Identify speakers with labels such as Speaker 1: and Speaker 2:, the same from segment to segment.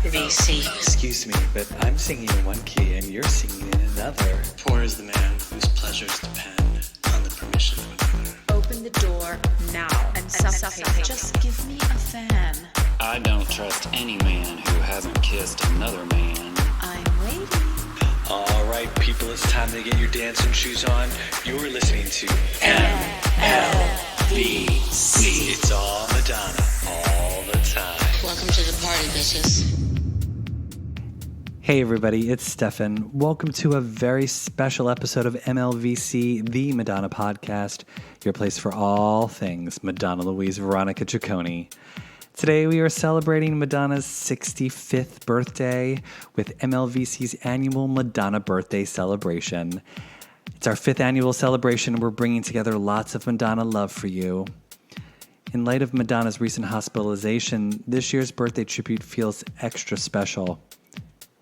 Speaker 1: MLVC.
Speaker 2: Excuse me, but I'm singing in one key and you're singing in another.
Speaker 3: Poor is the man whose pleasures depend on the permission of another.
Speaker 1: Open the door now and suffocate. Just give me a fan.
Speaker 4: I don't trust any man who hasn't kissed another man.
Speaker 1: I'm waiting.
Speaker 2: All right, people, it's time to get your dancing shoes on. You're listening to MLVC. It's all Madonna, all the time.
Speaker 1: Welcome to the party, bitches.
Speaker 5: Hey everybody, it's Stefan. Welcome to a very special episode of MLVC, the Madonna podcast, your place for all things Madonna Louise Veronica Ciccone. Today we are celebrating Madonna's 65th birthday with MLVC's annual Madonna birthday celebration. It's our 5th annual celebration and we're bringing together lots of Madonna love for you. In light of Madonna's recent hospitalization, this year's birthday tribute feels extra special.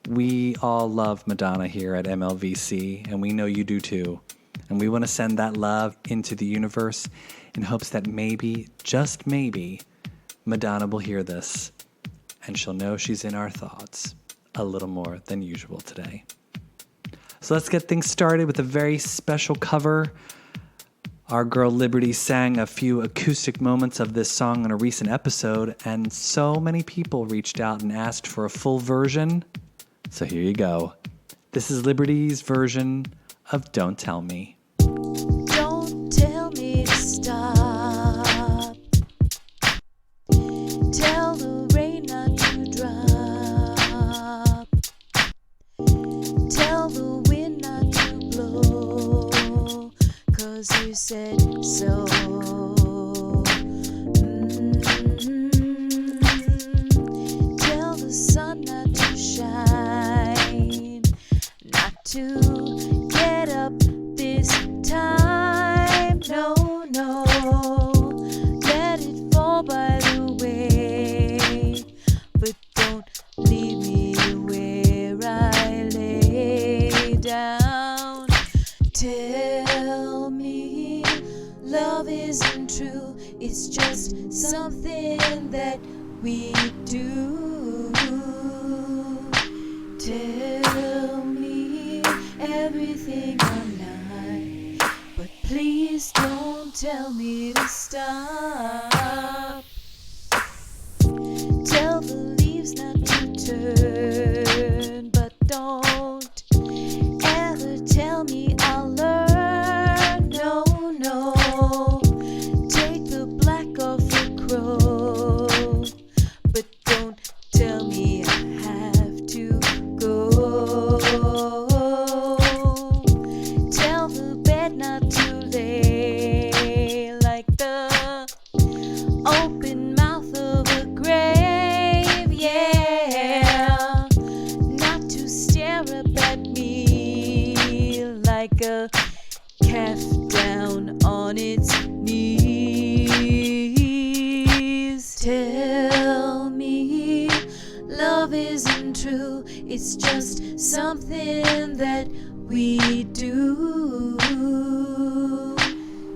Speaker 5: We all love Madonna here at MLVC, and we know you do too. And we want to send that love into the universe in hopes that maybe, just maybe, Madonna will hear this, and she'll know she's in our thoughts a little more than usual today. So let's get things started with a very special cover. Our girl Liberty sang a few acoustic moments of this song in a recent episode, and so many people reached out and asked for a full version. So here you go. This is Liberty's version of Don't Tell Me.
Speaker 6: Don't tell me to stop. Tell the rain not to drop. Tell the wind not to blow. 'Cause you said so. Tell the sun not to shine. Not to get up this time. No, no. Let it fall by the way. But don't leave me where I lay down. Tell me love isn't true. It's just something that we do. Tell me everything I'm not, but please don't tell me to stop. Tell the leaves not to turn, but don't ever tell me I'll learn. No, no. Take the black off the crow, but don't tell me I have to go. Tell the bed not to lay like the open mouth of a grave, yeah. Not to stare up at me like a calf down on its knees. Tell me love isn't true. It's just something that we do.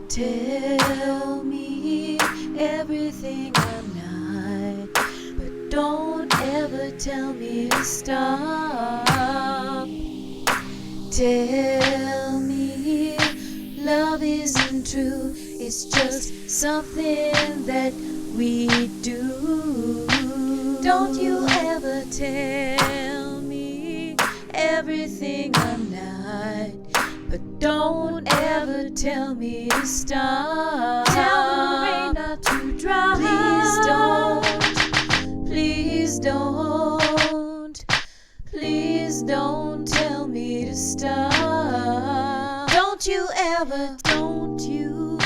Speaker 6: Tell me everything I'm not, but don't ever tell me to stop. Tell me love isn't true. It's just something that we do. Don't you ever tell me everything I'm not, but don't ever tell me to stop. Tell the rain not to drop. Please don't. Please don't. Please don't tell me to stop. Don't you ever. Don't you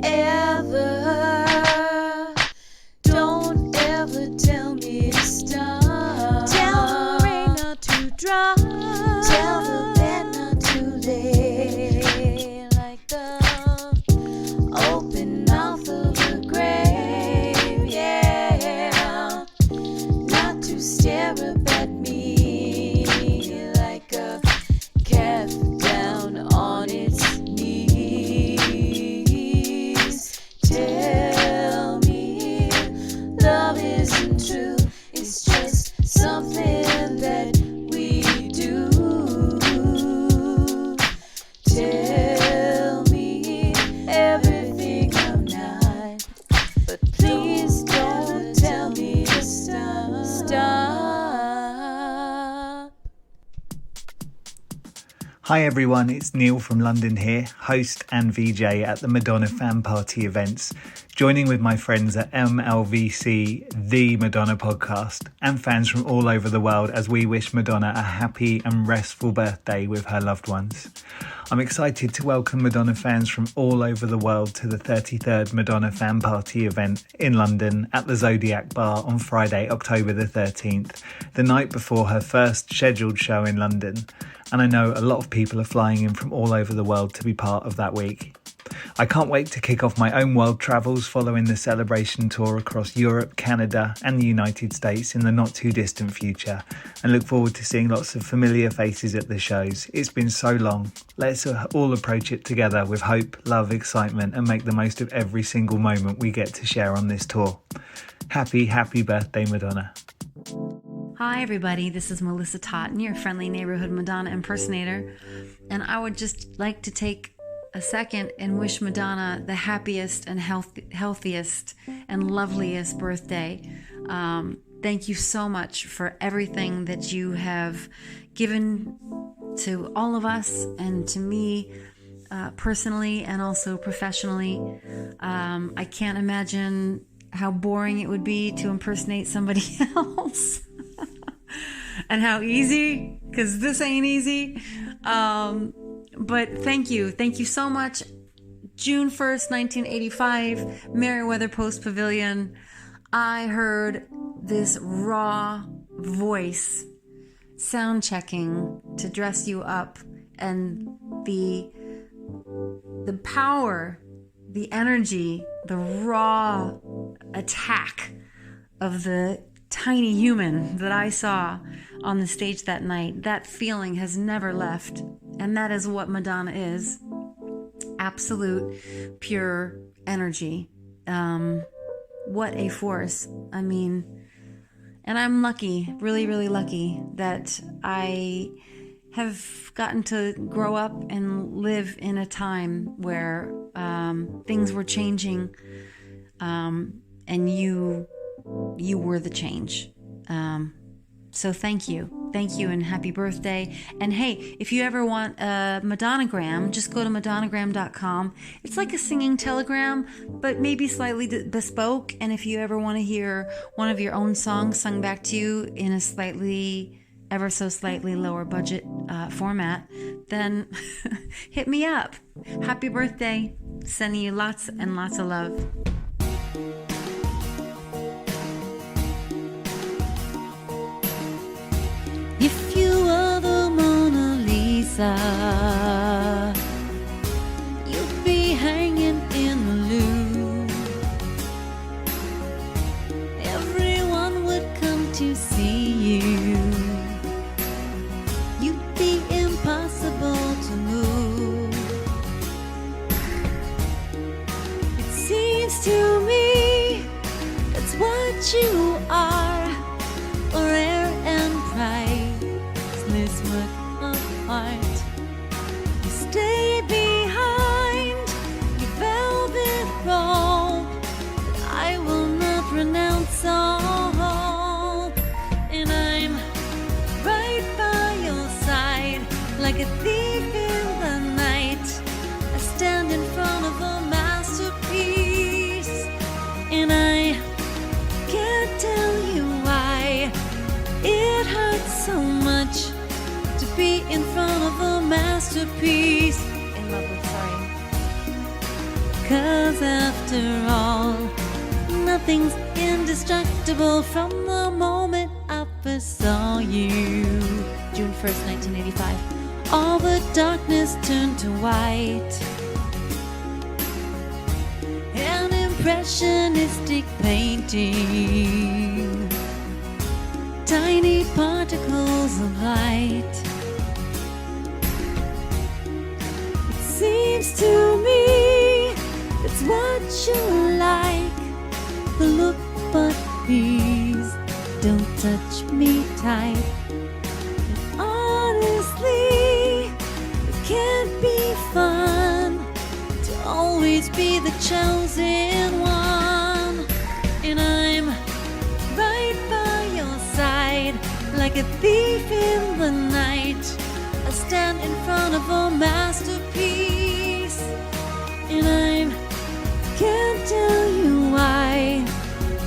Speaker 6: ever. Don't ever tell me to stop. Tell the rain not to drop. Tell the bed not to lay like the open mouth of a grave, yeah. Not to stare up at me like a calf down on its knees. Tell me love isn't true. It's just
Speaker 7: Hi everyone, it's Neil from London here, host and VJ at the Madonna fan party events, joining with my friends at MLVC, the Madonna podcast, and fans from all over the world as we wish Madonna a happy and restful birthday with her loved ones. I'm excited to welcome Madonna fans from all over the world to the 33rd Madonna fan party event in London at the Zodiac Bar on Friday, October the 13th, the night before her first scheduled show in London. And I know a lot of people are flying in from all over the world to be part of that week. I can't wait to kick off my own world travels following the celebration tour across Europe, Canada and the United States in the not too distant future, and look forward to seeing lots of familiar faces at the shows. It's been so long. Let's all approach it together with hope, love, excitement and make the most of every single moment we get to share on this tour. Happy birthday, Madonna.
Speaker 8: Hi everybody, this is Melissa Totten, your friendly neighborhood Madonna impersonator, and I would just like to take a second and wish Madonna the happiest and healthiest and loveliest birthday. Thank you so much for everything that you have given to all of us and to me personally and also professionally. I can't imagine how boring it would be to impersonate somebody else. And how easy, because this ain't easy. But thank you so much. June 1st, 1985, Merriweather Post Pavilion. I heard this raw voice sound checking to dress you up, and the power, the energy, the raw attack of the tiny human that I saw on the stage that night. That feeling has never left, and that is what Madonna is. Absolute pure energy. What a force. I mean, and I'm lucky, really lucky that I have gotten to grow up and live in a time where things were changing, and you were the change. So thank you and happy birthday. And hey, if you ever want a Madonnagram, just go to MadonnaGram.com. It's like a singing telegram, but maybe slightly bespoke. And if you ever want to hear one of your own songs sung back to you in a ever so slightly lower budget format, then hit me up. Happy birthday. Sending you lots and lots of love.
Speaker 6: If you were the Mona Lisa, you'd be hanging in the Louvre. Everyone would come to see you. You'd be impossible to move. It seems to me that's what you are, rare and priceless work of art. You stay behind your velvet robe, but I will not renounce all. And I'm right by your side, like a thief in the night. I stand in front of a masterpiece, and I can't tell you why it hurts so much to be in front of a masterpiece. In love with, sorry. 'Cause after all, nothing's indestructible from the moment I first saw you. June 1st, 1985. All the darkness turned to white. An impressionistic painting. Tiny particles of light. It seems to me that's what you like. The look, but please don't touch me tight. And honestly, it can't be fun to always be the chosen one. And I'm right by your side, like a thief in the night. I stand in front of a masterpiece, and I can't tell you why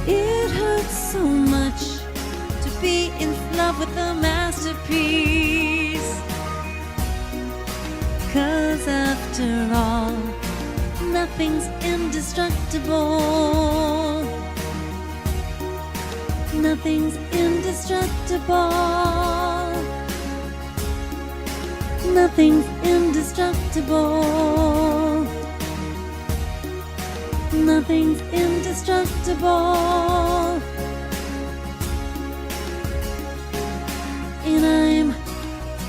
Speaker 6: it hurts so much to be in love with a masterpiece. 'Cause after all, nothing's indestructible. Nothing's indestructible. Nothing's indestructible. Nothing's indestructible. And I'm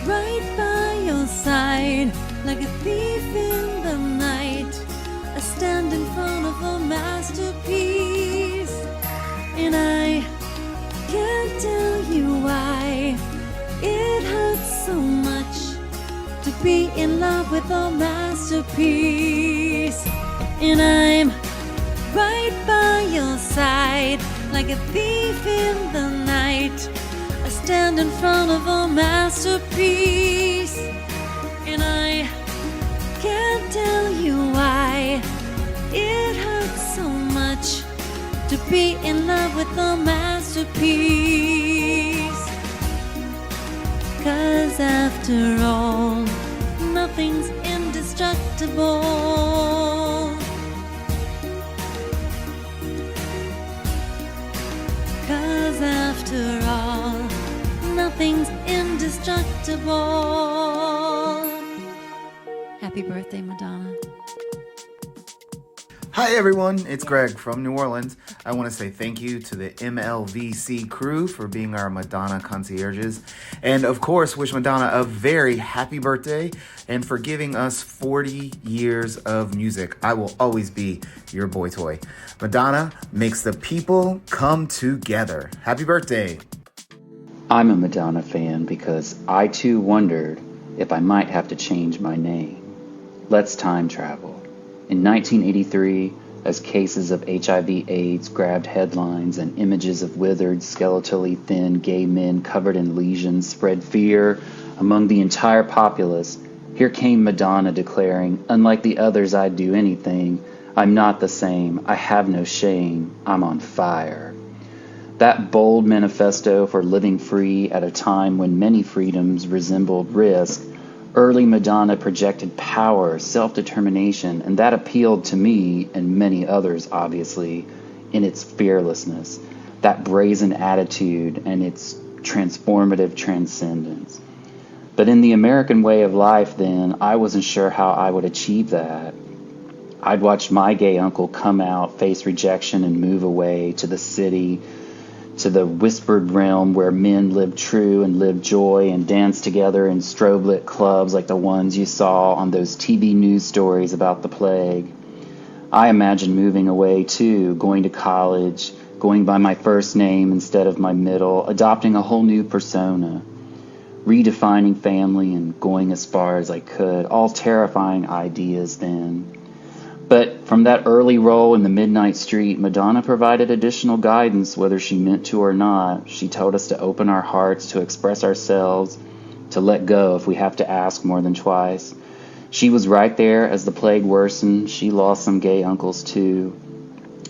Speaker 6: right by your side, like a thief in the night. I stand in front of a masterpiece, and I can't tell you why it hurts so much to be in love with a masterpiece. And I'm right by your side, like a thief in the night. I stand in front of a masterpiece, and I can't tell you why it hurts so much to be in love with a masterpiece. 'Cause after all, nothing's indestructible. 'Cause after all, nothing's indestructible. Happy birthday, Madonna.
Speaker 9: Hi everyone, it's Greg from New Orleans. I want to say thank you to the MLVC crew for being our Madonna concierges, and of course wish Madonna a very happy birthday and for giving us 40 years of music. I will always be your boy toy. Madonna makes the people come together. Happy birthday.
Speaker 4: I'm a Madonna fan because I too wondered if I might have to change my name. Let's time travel. In 1983, as cases of HIV/AIDS grabbed headlines and images of withered, skeletally thin gay men covered in lesions spread fear among the entire populace, here came Madonna declaring, "Unlike the others I'd do anything. I'm not the same. I have no shame. I'm on fire." That bold manifesto for living free at a time when many freedoms resembled risk, early Madonna projected power, self-determination, and that appealed to me and many others, obviously, in its fearlessness, that brazen attitude, and its transformative transcendence. But in the American way of life then, I wasn't sure how I would achieve that. I'd watched my gay uncle come out, face rejection, and move away to the city, to the whispered realm where men lived true and lived joy and danced together in strobe-lit clubs like the ones you saw on those TV news stories about the plague. I imagined moving away too, going to college, going by my first name instead of my middle, adopting a whole new persona, redefining family and going as far as I could, all terrifying ideas then. But from that early role in the Midnight Street, Madonna provided additional guidance, whether she meant to or not. She told us to open our hearts, to express ourselves, to let go if we have to ask more than twice. She was right there as the plague worsened. She lost some gay uncles too.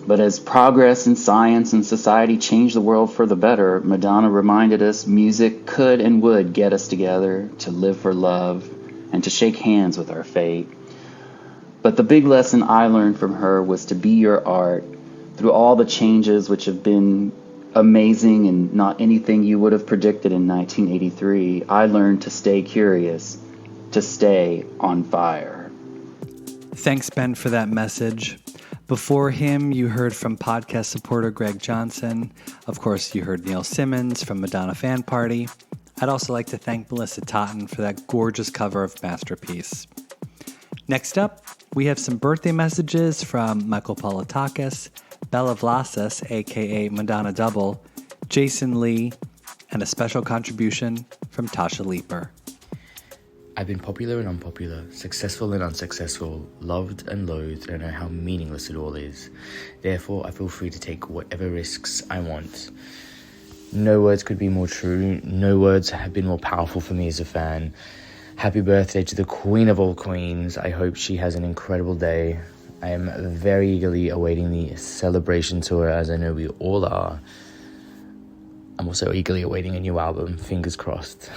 Speaker 4: But as progress in science and society changed the world for the better, Madonna reminded us music could and would get us together, to live for love, and to shake hands with our fate. But the big lesson I learned from her was to be your art. Through all the changes which have been amazing and not anything you would have predicted in 1983, I learned to stay curious, to stay on fire.
Speaker 5: Thanks, Ben, for that message. Before him, you heard from podcast supporter Greg Johnson. Of course, you heard Neil Symons from Madonna Fan Party. I'd also like to thank Melissa Totten for that gorgeous cover of Masterpiece. Next up, we have some birthday messages from Michael Politakis, Bella Vlasas, a.k.a. MadonnaDouble, Jason Lee, and a special contribution from Tasha Leaper.
Speaker 10: I've been popular and unpopular, successful and unsuccessful, loved and loathed, and I know how meaningless it all is. Therefore, I feel free to take whatever risks I want. No words could be more true. No words have been more powerful for me as a fan. Happy birthday to the queen of all queens. I hope she has an incredible day. I am very eagerly awaiting the celebration tour, as I know we all are. I'm also eagerly awaiting a new album, fingers crossed.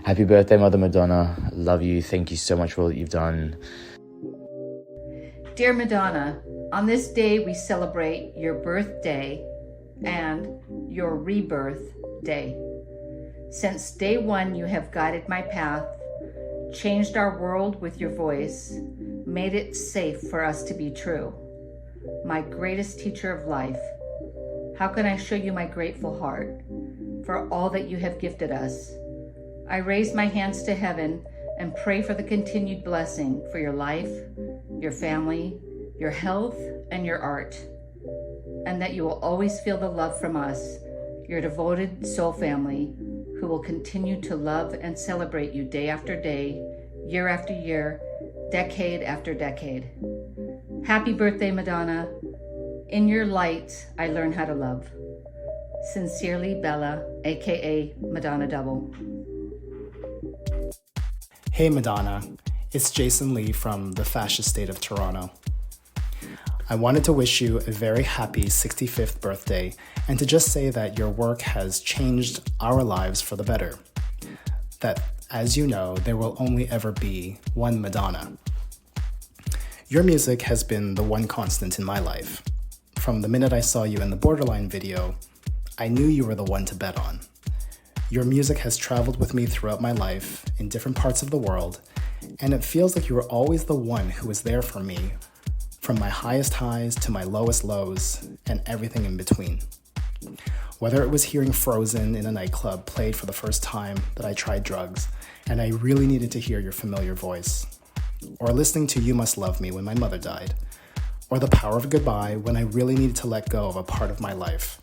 Speaker 10: Happy birthday, Mother Madonna. Love you. Thank you so much for all that you've done.
Speaker 11: Dear Madonna, on this day we celebrate your birthday and your rebirth day. Since day one, you have guided my path, changed our world with your voice, made it safe for us to be true. My greatest teacher of life, how can I show you my grateful heart for all that you have gifted us? I raise my hands to heaven and pray for the continued blessing for your life, your family, your health, and your art, and that you will always feel the love from us, your devoted soul family, who will continue to love and celebrate you day after day, year after year, decade after decade. Happy birthday, Madonna. In your light, I learn how to love. Sincerely, Bella, aka Madonna Double.
Speaker 12: Hey Madonna, it's Jason Lee from the fascist state of Toronto. I wanted to wish you a very happy 65th birthday and to just say that your work has changed our lives for the better. That, as you know, there will only ever be one Madonna. Your music has been the one constant in my life. From the minute I saw you in the Borderline video, I knew you were the one to bet on. Your music has traveled with me throughout my life in different parts of the world, and it feels like you were always the one who was there for me, from my highest highs to my lowest lows, and everything in between. Whether it was hearing Frozen in a nightclub played for the first time that I tried drugs, and I really needed to hear your familiar voice, or listening to You Must Love Me when my mother died, or The Power of Goodbye when I really needed to let go of a part of my life.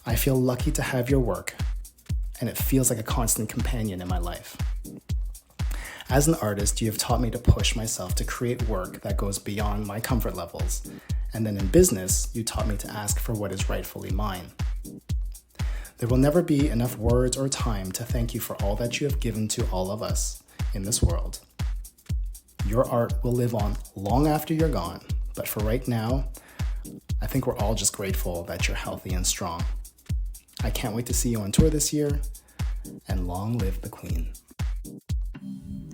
Speaker 12: I feel lucky to have your work, and it feels like a constant companion in my life. As an artist, you have taught me to push myself to create work that goes beyond my comfort levels, and then in business, you taught me to ask for what is rightfully mine. There will never be enough words or time to thank you for all that you have given to all of us in this world. Your art will live on long after you're gone, but for right now, I think we're all just grateful that you're healthy and strong. I can't wait to see you on tour this year, and long live the Queen.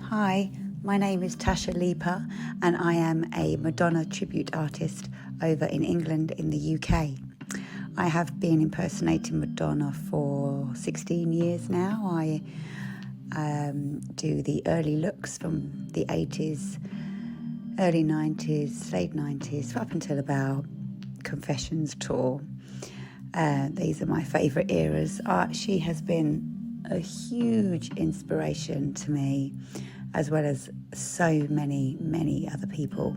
Speaker 13: Hi, my name is Tasha Leaper, and I am a Madonna tribute artist over in England in the UK. I have been impersonating Madonna for 16 years now. I do the early looks from the 80s, early 90s, late 90s, up until about Confessions tour. These are my favourite eras. She has been a huge inspiration to me, as well as so many other people.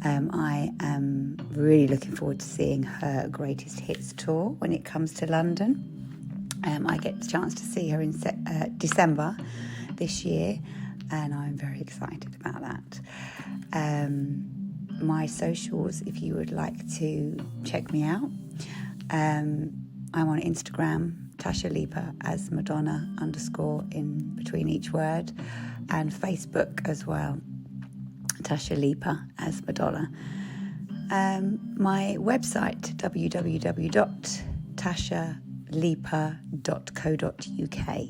Speaker 13: I am really looking forward to seeing her Greatest Hits tour when it comes to London. I get the chance to see her in December this year, and I'm very excited about that. My socials, if you would like to check me out, I'm on Instagram, Tasha Leaper as Madonna _ in between each word, and Facebook as well, Tasha Leaper as Madonna. My website, www.tashaleaper.co.uk.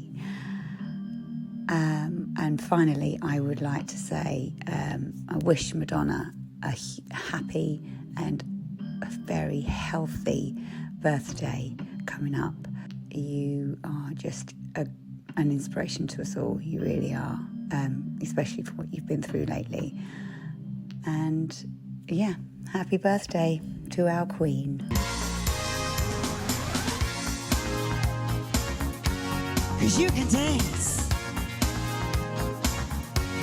Speaker 13: And finally, I would like to say I wish Madonna a happy and a very healthy birthday coming up. You are just an inspiration to us all. You really are, especially for what you've been through lately. And yeah, happy birthday to our Queen.
Speaker 6: 'Cause you can dance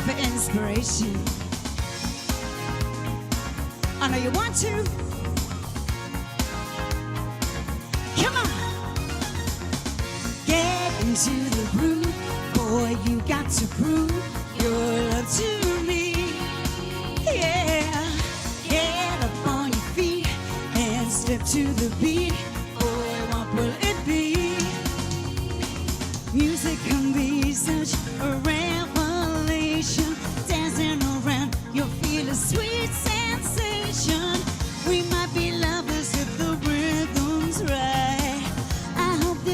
Speaker 6: for inspiration. I know you want to. Come on. Get into the groove. Boy, you got to prove your love to me. Yeah. Get up on your feet and step to the beat. Boy, what will it be? Music can be such a rare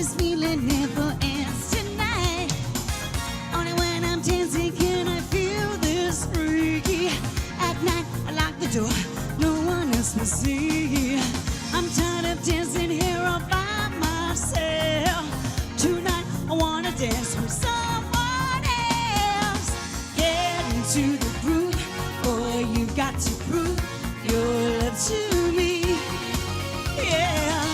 Speaker 6: this feeling never ends tonight. Only when I'm dancing can I feel this freaky. At night, I lock the door, no one else will see. I'm tired of dancing here all by myself. Tonight, I wanna dance with someone else. Get into the groove, boy, you got to prove your love to me. Yeah,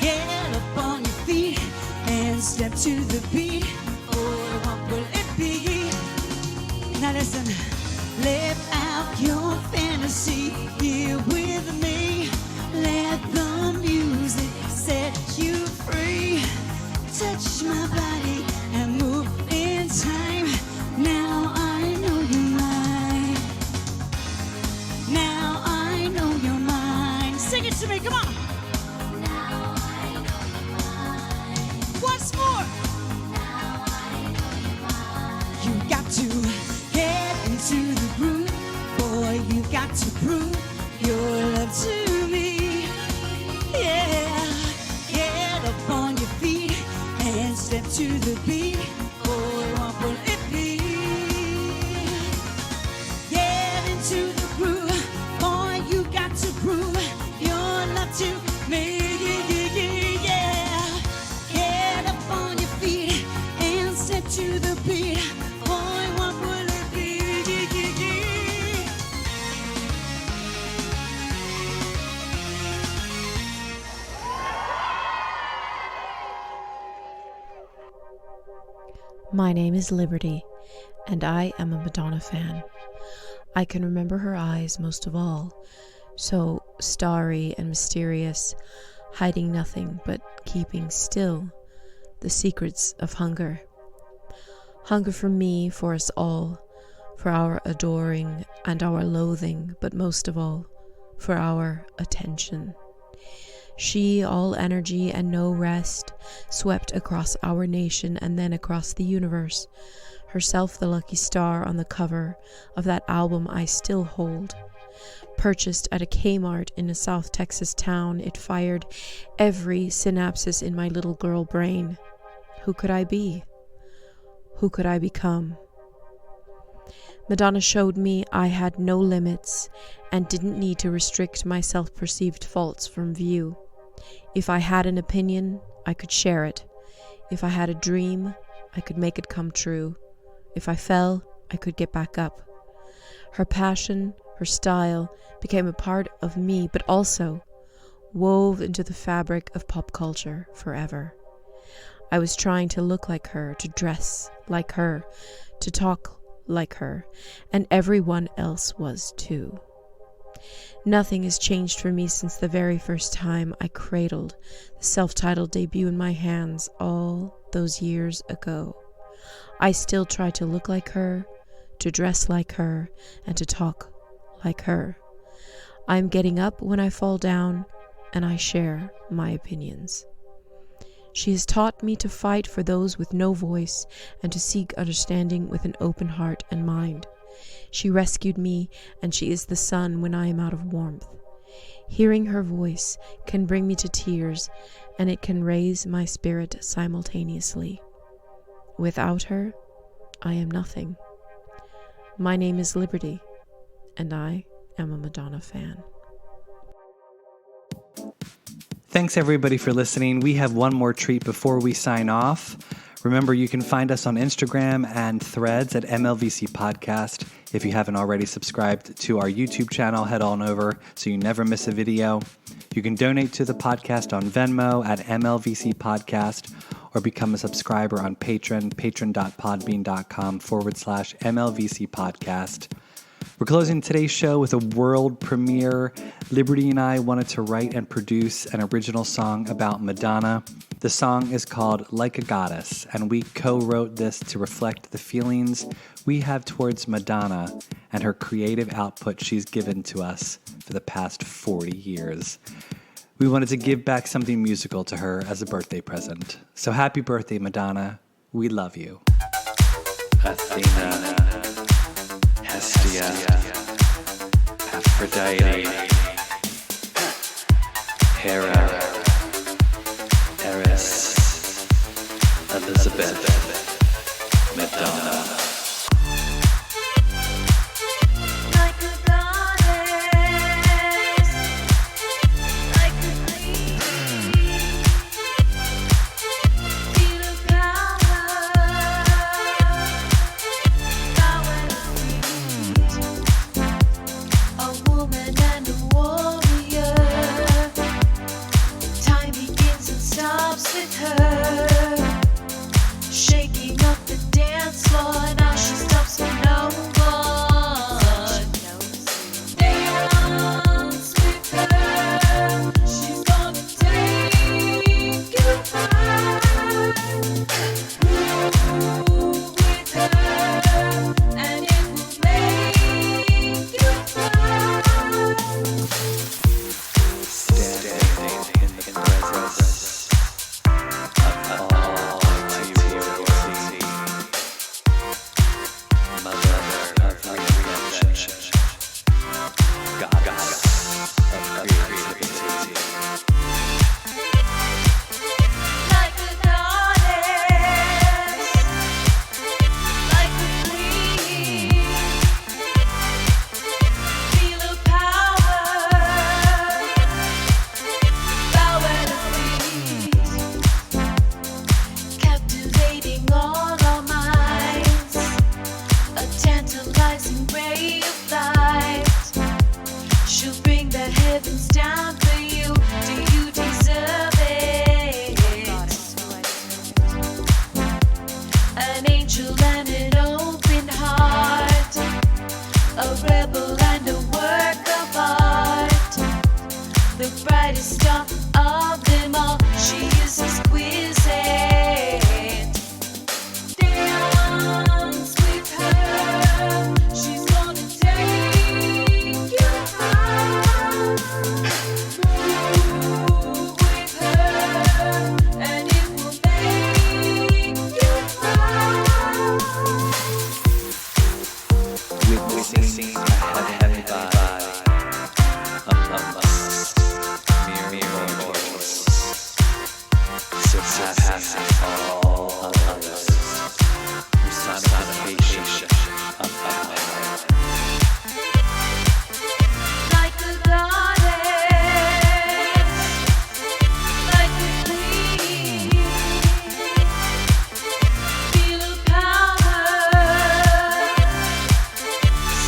Speaker 6: get up on your feet and step to the beat. Oh, what will it be? Now listen, live out your fantasy here with me. Let the music set you free. Touch my body and move in time. Now I know you're mine. Now I know you're mine. Sing it to me, come on. Now I know you're mine. Once more. Now I know you're mine. You got to get into the groove. Boy, you got to prove your love to me. Yeah, get up on your feet and step to the beat. Boy, what will it be? Get into the groove. Boy, you got to prove your love to me. Yeah, get up on your feet and step to the beat. Boy, what will it be?
Speaker 14: My name is Liberty, and I am a Madonna fan. I can remember her eyes most of all, so starry and mysterious, hiding nothing but keeping still the secrets of hunger. Hunger for me, for us all, for our adoring and our loathing, but most of all, for our attention. She, all energy and no rest, swept across our nation and then across the universe, herself the lucky star on the cover of that album I still hold. Purchased at a Kmart in a South Texas town, it fired every synapse in my little girl brain. Who could I be? Who could I become? Madonna showed me I had no limits and didn't need to restrict my self-perceived faults from view. If I had an opinion, I could share it. If I had a dream, I could make it come true. If I fell, I could get back up. Her passion, her style, became a part of me, but also wove into the fabric of pop culture forever. I was trying to look like her, to dress like her, to talk like her, and everyone else was too. Nothing has changed for me since the very first time I cradled the self-titled debut in my hands all those years ago. I still try to look like her, to dress like her, and to talk like her. I'm getting up when I fall down, and I share my opinions. She has taught me to fight for those with no voice and to seek understanding with an open heart and mind. She rescued me, and she is the sun when I am out of warmth. Hearing her voice can bring me to tears, and it can raise my spirit simultaneously. Without her, I am nothing. My name is Liberty, and I am a Madonna fan.
Speaker 5: Thanks everybody for listening. We have one more treat before we sign off. Remember, you can find us on Instagram and Threads at MLVC Podcast. If you haven't already subscribed to our YouTube channel, head on over so you never miss a video. You can donate to the podcast on Venmo at MLVC Podcast or become a subscriber on Patreon, patreon.podbean.com/MLVC Podcast. We're closing today's show with a world premiere. Liberty and I wanted to write and produce an original song about Madonna. The song is called Like a Goddess, and we co-wrote this to reflect the feelings we have towards Madonna and her creative output she's given to us for the past 40 years. We wanted to give back something musical to her as a birthday present. So happy birthday, Madonna. We love you.
Speaker 2: Athena, Hestia, Aphrodite, Hera, Eris,
Speaker 5: Elizabeth Madonna.
Speaker 6: Like a goddess, like a queen, feel the power of a woman and a warrior. Time begins and stops with her, shaking up the dance floor. Now she stops for no one. Dance with her, she's gonna take you high. Move with her, and it will make you cry.
Speaker 5: Standing in the presence of almighty royalty, mother of redemption, goddess of creativity.
Speaker 6: Like a goddess, like a queen, feel the power, bow at her feet, captivating all our minds, a tantalizing ray of light. She'll bring the heavens down for you. Do you deserve it? An angel and an open heart, a rebel and a work of art, the brightest star of them all. She is exquisite. Dance with her, she's gonna take you high. Move with her, and it will make you cry.
Speaker 5: Witnessing a heavenly body amongst mere mortals, surpassing all others, personification of power.
Speaker 6: Like a goddess, like a queen, feel the power,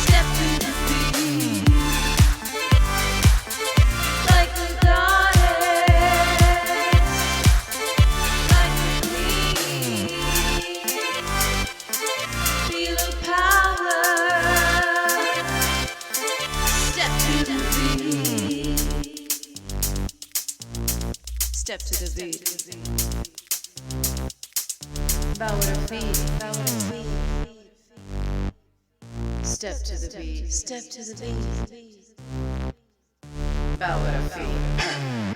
Speaker 6: step to the beat. Like a goddess, like a queen, feel the power, step to the beat. Step to the beat. Bow at her feet. Bow at her feet. Step to the beat. Step to the beat. Bow at her feet.